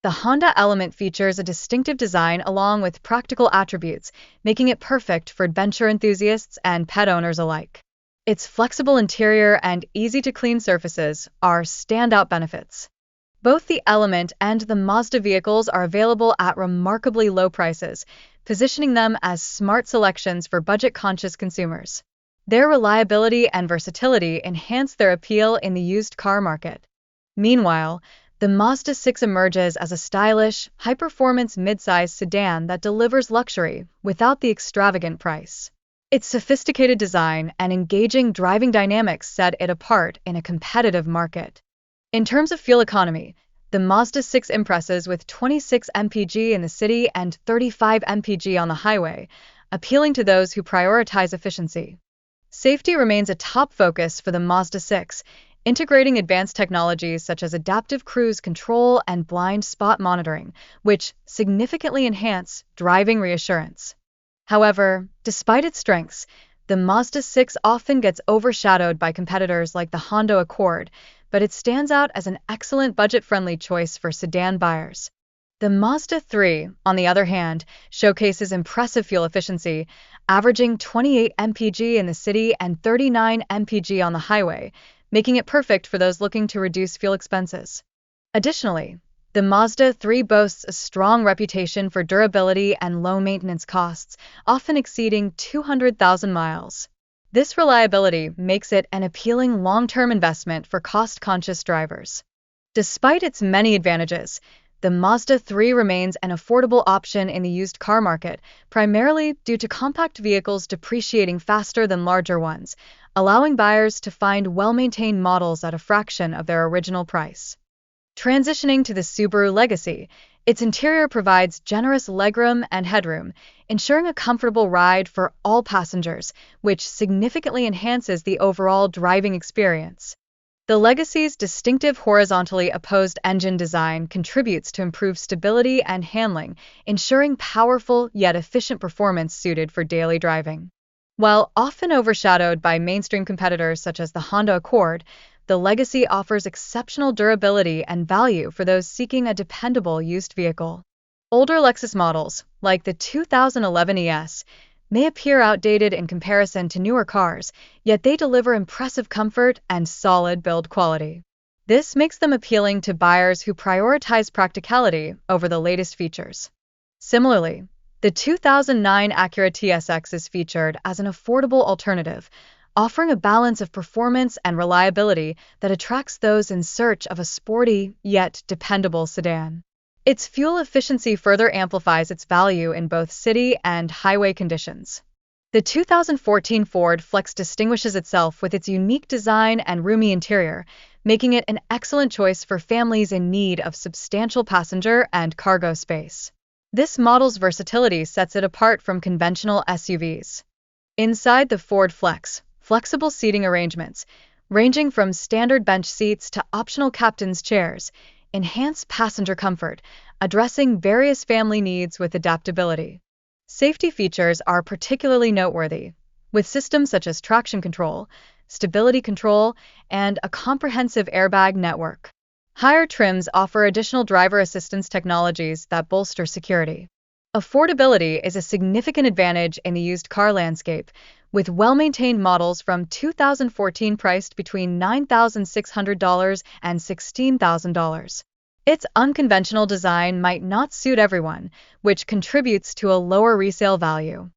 The Honda Element features a distinctive design along with practical attributes, making it perfect for adventure enthusiasts and pet owners alike. Its flexible interior and easy-to-clean surfaces are standout benefits. Both the Element and the Mazda vehicles are available at remarkably low prices, positioning them as smart selections for budget-conscious consumers. Their reliability and versatility enhance their appeal in the used car market. Meanwhile, the Mazda 6 emerges as a stylish, high-performance midsize sedan that delivers luxury without the extravagant price. Its sophisticated design and engaging driving dynamics set it apart in a competitive market. In terms of fuel economy, the Mazda 6 impresses with 26 mpg in the city and 35 mpg on the highway, appealing to those who prioritize efficiency. Safety remains a top focus for the Mazda 6, integrating advanced technologies such as adaptive cruise control and blind spot monitoring, which significantly enhance driving reassurance. However, despite its strengths, the Mazda 6 often gets overshadowed by competitors like the Honda Accord, but it stands out as an excellent budget-friendly choice for sedan buyers. The Mazda 3, on the other hand, showcases impressive fuel efficiency, averaging 28 mpg in the city and 39 mpg on the highway, making it perfect for those looking to reduce fuel expenses. Additionally, the Mazda 3 boasts a strong reputation for durability and low maintenance costs, often exceeding 200,000 miles. This reliability makes it an appealing long-term investment for cost-conscious drivers. Despite its many advantages, the Mazda 3 remains an affordable option in the used car market, primarily due to compact vehicles depreciating faster than larger ones, allowing buyers to find well-maintained models at a fraction of their original price. Transitioning to the Subaru Legacy, its interior provides generous legroom and headroom, ensuring a comfortable ride for all passengers, which significantly enhances the overall driving experience. The Legacy's distinctive horizontally opposed engine design contributes to improved stability and handling, ensuring powerful yet efficient performance suited for daily driving. While often overshadowed by mainstream competitors such as the Honda Accord, the Legacy offers exceptional durability and value for those seeking a dependable used vehicle. Older Lexus models, like the 2011 ES, may appear outdated in comparison to newer cars, yet they deliver impressive comfort and solid build quality. This makes them appealing to buyers who prioritize practicality over the latest features. Similarly, the 2009 Acura TSX is featured as an affordable alternative, offering a balance of performance and reliability that attracts those in search of a sporty yet dependable sedan. Its fuel efficiency further amplifies its value in both city and highway conditions. The 2014 Ford Flex distinguishes itself with its unique design and roomy interior, making it an excellent choice for families in need of substantial passenger and cargo space. This model's versatility sets it apart from conventional SUVs. Inside the Ford Flex, flexible seating arrangements, ranging from standard bench seats to optional captain's chairs, enhance passenger comfort, addressing various family needs with adaptability. Safety features are particularly noteworthy, with systems such as traction control, stability control, and a comprehensive airbag network. Higher trims offer additional driver assistance technologies that bolster security. Affordability is a significant advantage in the used car landscape, with well-maintained models from 2014 priced between $9,600 and $16,000. Its unconventional design might not suit everyone, which contributes to a lower resale value.